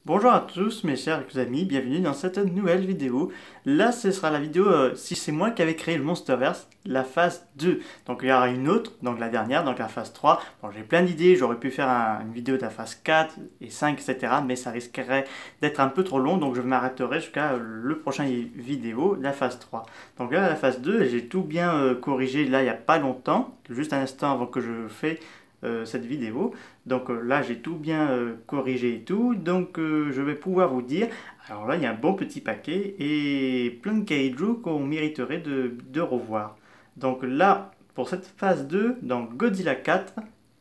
Bonjour à tous mes chers amis, bienvenue dans cette nouvelle vidéo. Là ce sera la vidéo si c'est moi qui avais créé le Monsterverse, la phase 2. Donc il y aura une autre, donc la dernière, donc la phase 3. Bon j'ai plein d'idées, j'aurais pu faire une vidéo de la phase 4 et 5 etc. Mais ça risquerait d'être un peu trop long, donc je m'arrêterai jusqu'à le prochain vidéo, la phase 3. Donc là la phase 2, j'ai tout bien corrigé là il n'y a pas longtemps, juste un instant avant que je fais cette vidéo. Donc là, j'ai tout bien corrigé et tout. Donc je vais pouvoir vous dire. Alors là, il y a un bon petit paquet et plein de kaiju qu'on mériterait de revoir. Donc là, pour cette phase 2, donc Godzilla 4,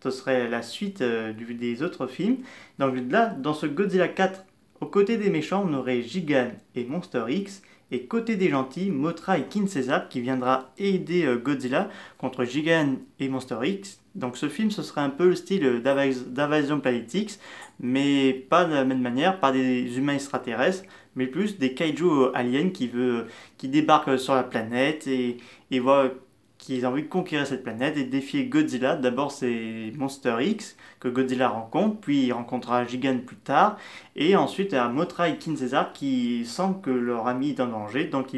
ce serait la suite des autres films. Donc là, dans ce Godzilla 4, aux côtés des méchants, on aurait Gigan et Monster X. Et côté des gentils, Mothra et King Caesar qui viendra aider Godzilla contre Gigan et Monster X. Donc ce film, ce serait un peu le style d'Invasion Planet X, mais pas de la même manière, pas des humains extraterrestres, mais plus des kaiju aliens qui débarquent sur la planète et voient qu'ils ont envie de conquérir cette planète et de défier Godzilla. D'abord c'est Monster X que Godzilla rencontre, puis il rencontrera Gigan plus tard, et ensuite à Mothra et King Caesar qui sentent que leur ami est en danger, donc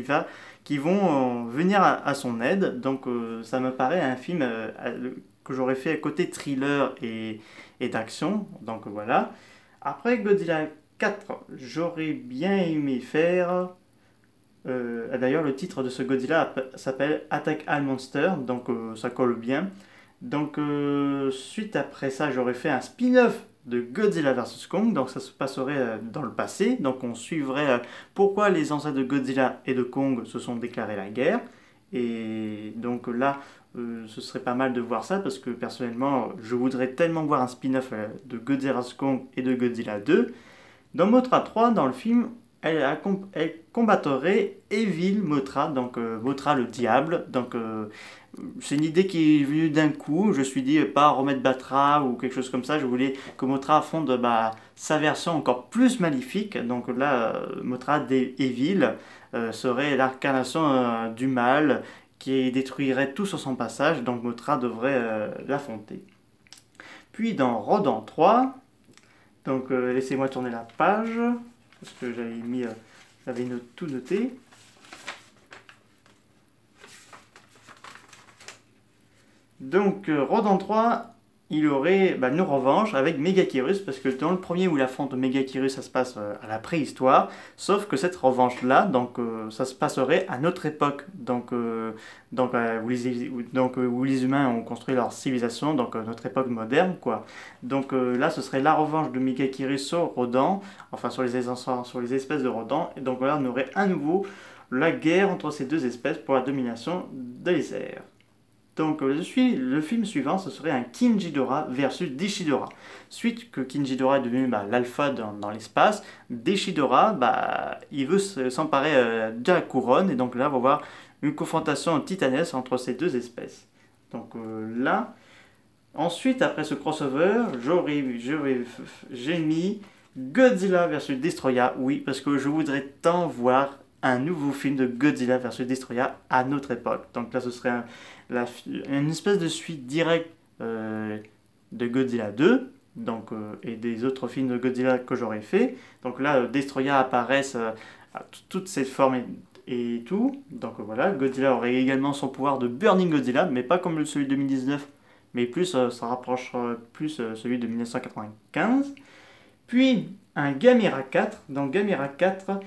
qui vont venir à son aide. Donc ça me paraît un film que j'aurais fait à côté thriller et d'action. Donc voilà. Après Godzilla 4, j'aurais bien aimé faire. D'ailleurs, le titre de ce Godzilla s'appelle Attack All Monster, donc ça colle bien. Donc, suite après ça, j'aurais fait un spin-off de Godzilla vs Kong, donc ça se passerait dans le passé. Donc, on suivrait pourquoi les ancêtres de Godzilla et de Kong se sont déclarés la guerre. Et donc là, ce serait pas mal de voir ça parce que personnellement, je voudrais tellement voir un spin-off de Godzilla vs Kong et de Godzilla 2. Dans Mothra 3, dans le film, elle combattrait Evil Mothra, donc Mothra le diable. Donc c'est une idée qui est venue d'un coup. Je me suis dit pas remettre Batra ou quelque chose comme ça. Je voulais que Mothra fonde sa version encore plus maléfique. Donc là, Mothra Evil serait l'incarnation du mal qui détruirait tout sur son passage. Donc Mothra devrait l'affronter. Puis dans Rodan 3, donc laissez-moi tourner la page parce que j'avais tout noté. Donc Rodan 3, il aurait une revanche avec Megakirus parce que dans le premier où il affronte Megakirus, ça se passe à la préhistoire, sauf que cette revanche-là, donc ça se passerait à notre époque, où les humains ont construit leur civilisation, donc notre époque moderne, quoi. Donc là, ce serait la revanche de Megakirus sur Rodan, enfin sur les espèces de Rodan, et donc là, on aurait à nouveau la guerre entre ces deux espèces pour la domination des airs. Donc le film suivant, ce serait un Kinjidora versus Deshidora. Suite que Kinjidora est devenu l'alpha dans l'espace, Deshidora, il veut s'emparer de la couronne, et donc là, on va voir une confrontation titanesque entre ces deux espèces. Donc là, ensuite, après ce crossover, j'ai mis Godzilla versus Destroya, oui, parce que je voudrais tant voir un nouveau film de Godzilla versus Destroya à notre époque. Donc là, ce serait une espèce de suite directe de Godzilla 2, donc, et des autres films de Godzilla que j'aurais fait. Donc là, Destroya apparaissent à toutes ses formes et tout. Donc voilà, Godzilla aurait également son pouvoir de Burning Godzilla, mais pas comme celui de 2019, mais plus, ça rapproche plus celui de 1995. Puis un Gamera 4. Dans Gamera 4,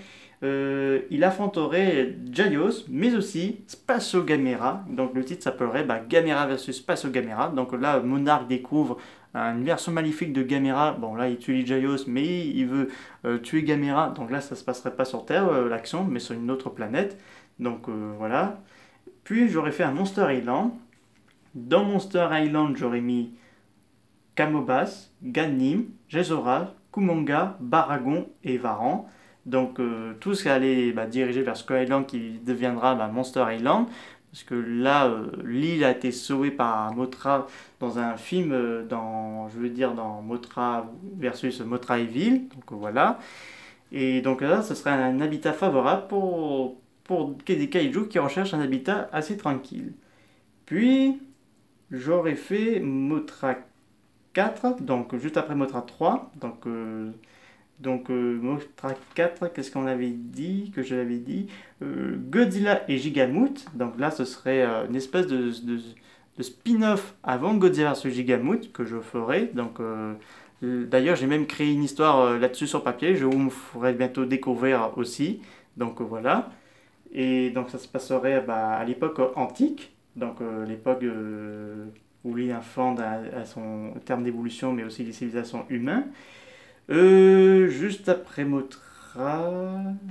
il affronterait Jaios, mais aussi Spasso Gamera. Donc le titre s'appellerait Gamera versus Spasso Gamera. Donc là, Monarch découvre une version maléfique de Gamera. Bon, là, il tue Jaios, mais il veut tuer Gamera. Donc là, ça se passerait pas sur Terre, l'action, mais sur une autre planète. Donc voilà. Puis j'aurais fait un Monster Island. Dans Monster Island, j'aurais mis Kamobas, Ganim, Gezora, Kumonga, Baragon et Varan. Donc tout ce qui allait diriger vers Skull Island qui deviendra Monster Island. Parce que là, l'île a été sauvée par Mothra dans un film, dans Mothra versus Mothra Evil. Donc voilà. Et donc là, ce serait un habitat favorable pour des kaiju qui recherchent un habitat assez tranquille. Puis, j'aurais fait Mothra 4, donc juste après Mothra 3. Donc Donc Mothra 4, qu'est-ce qu'on avait dit, que je l'avais dit, Godzilla et Gigamute. Donc là ce serait une espèce de spin-off avant Godzilla vs Gigamute que je ferai. Donc d'ailleurs j'ai même créé une histoire là-dessus sur papier, je vous ferai bientôt découvrir aussi. Donc voilà. Et donc ça se passerait à l'époque antique, donc l'époque où l'île fonde à son terme d'évolution, mais aussi les civilisations humaines. Juste après Mothra,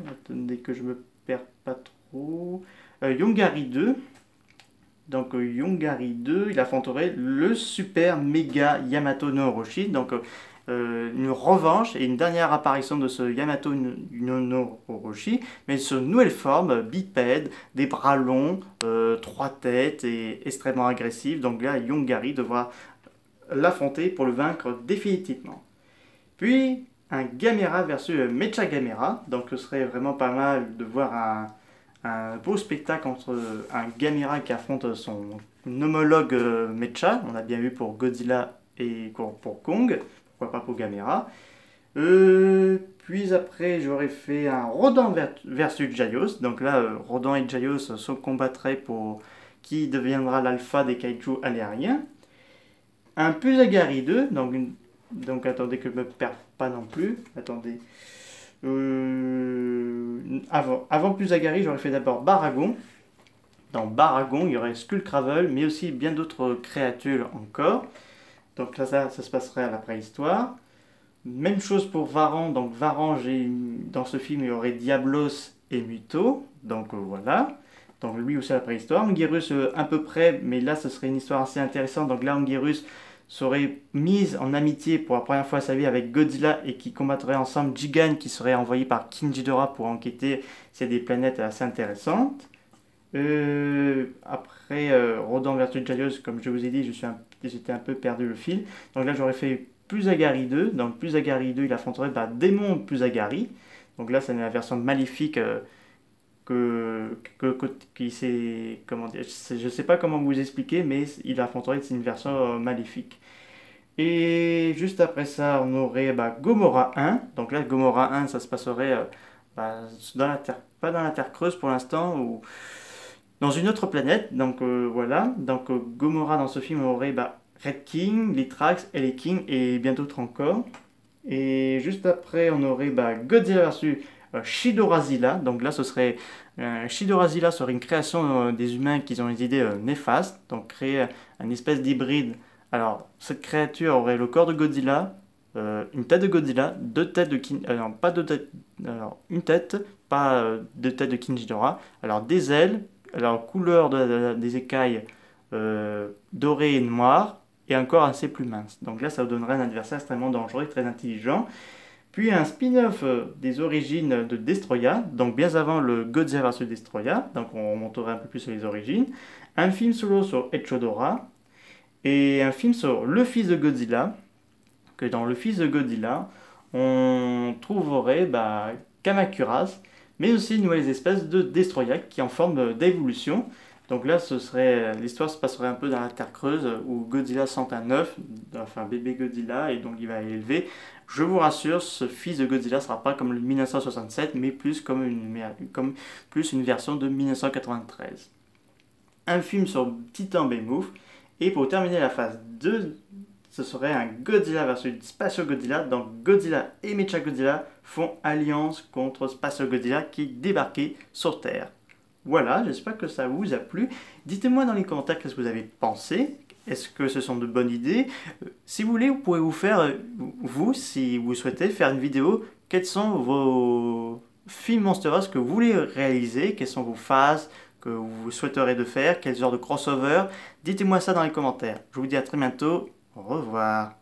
attendez que je me perds pas trop. Yongari 2. Donc Yongari 2, il affronterait le super méga Yamato no Orochi. Donc une revanche et une dernière apparition de ce Yamato no Orochi, mais sur une nouvelle forme, bipède, des bras longs, trois têtes et extrêmement agressif. Donc là, Yongari devra l'affronter pour le vaincre définitivement. Puis un Gamera versus Mecha Gamera. Donc ce serait vraiment pas mal de voir un beau spectacle entre un Gamera qui affronte son homologue Mecha. On a bien vu pour Godzilla et pour Kong. Pourquoi pas pour Gamera. Puis après j'aurais fait un Rodan versus Jaios. Donc là Rodan et Jaios se combattraient pour qui deviendra l'alpha des kaiju aériens. Un Pusagari 2, donc attendez que je ne me perde pas non plus. Attendez. Avant Pusagari, j'aurais fait d'abord Baragon. Dans Baragon, il y aurait Skullcravel, mais aussi bien d'autres créatures encore. Donc là, ça se passerait à la préhistoire. Même chose pour Varan. Donc Varan, dans ce film, il y aurait Diablos et Muto. Donc voilà. Donc lui aussi à la préhistoire. Anguirus à peu près, mais là, ce serait une histoire assez intéressante. Donc là, Anguirus serait mise en amitié pour la première fois de sa vie avec Godzilla et qui combattrait ensemble Jigan qui serait envoyé par King Ghidorah pour enquêter sur des planètes assez intéressantes. Après Rodan versus Jaios, comme je vous ai dit, j'étais un peu perdu le fil. Donc là j'aurais fait Pusagari 2. Donc Pusagari 2 il affronterait Démon Pusagari. Donc là c'est la version maléfique qui c'est comment dire, je sais pas comment vous expliquer, mais il affronterait une version maléfique. Et juste après ça, on aurait Gomorrah 1. Donc là, Gomorrah 1, ça se passerait dans la Terre, pas dans la Terre creuse pour l'instant, ou dans une autre planète. Donc voilà. Donc Gomorrah dans ce film aurait Red King, Litrax, LA King et bien d'autres encore. Et juste après, on aurait Godzilla versus Shidorazilla. Donc là, ce serait Shidorazilla serait une création des humains qui ont des idées néfastes. Donc créer une espèce d'hybride. Alors, cette créature aurait le corps de Godzilla, une tête de Godzilla, deux têtes de King... non, pas deux têtes... Alors, une tête, pas deux têtes de King Ghidorah. Alors, des ailes, alors couleur des écailles dorées et noires, et un corps assez plus mince. Donc là, ça vous donnerait un adversaire extrêmement dangereux et très intelligent. Puis un spin-off des origines de Destroya, donc bien avant le Godzilla vs Destroya, donc on monterait un peu plus sur les origines. Un film solo sur Echidorah, et un film sur le fils de Godzilla, que dans le fils de Godzilla, on trouverait Kamacuras, mais aussi une nouvelle espèce de Destroya qui est en forme d'évolution. Donc là, l'histoire se passerait un peu dans la Terre creuse où Godzilla sent un œuf, enfin bébé Godzilla, et donc il va l'élever. Je vous rassure, ce fils de Godzilla ne sera pas comme le 1967, mais plus comme une version de 1993. Un film sur Titan Behemoth. Et pour terminer la phase 2, ce serait un Godzilla versus Spatial Godzilla. Donc Godzilla et Mechagodzilla font alliance contre Spatial Godzilla qui débarquait sur Terre. Voilà, j'espère que ça vous a plu. Dites-moi dans les commentaires qu'est-ce que vous avez pensé. Est-ce que ce sont de bonnes idées? Si vous voulez, vous pouvez vous faire, si vous souhaitez, faire une vidéo. Quels sont vos films Monsterverse que vous voulez réaliser? Quelles sont vos phases que vous souhaiteriez de faire? Quel genre de crossover? Dites-moi ça dans les commentaires. Je vous dis à très bientôt. Au revoir.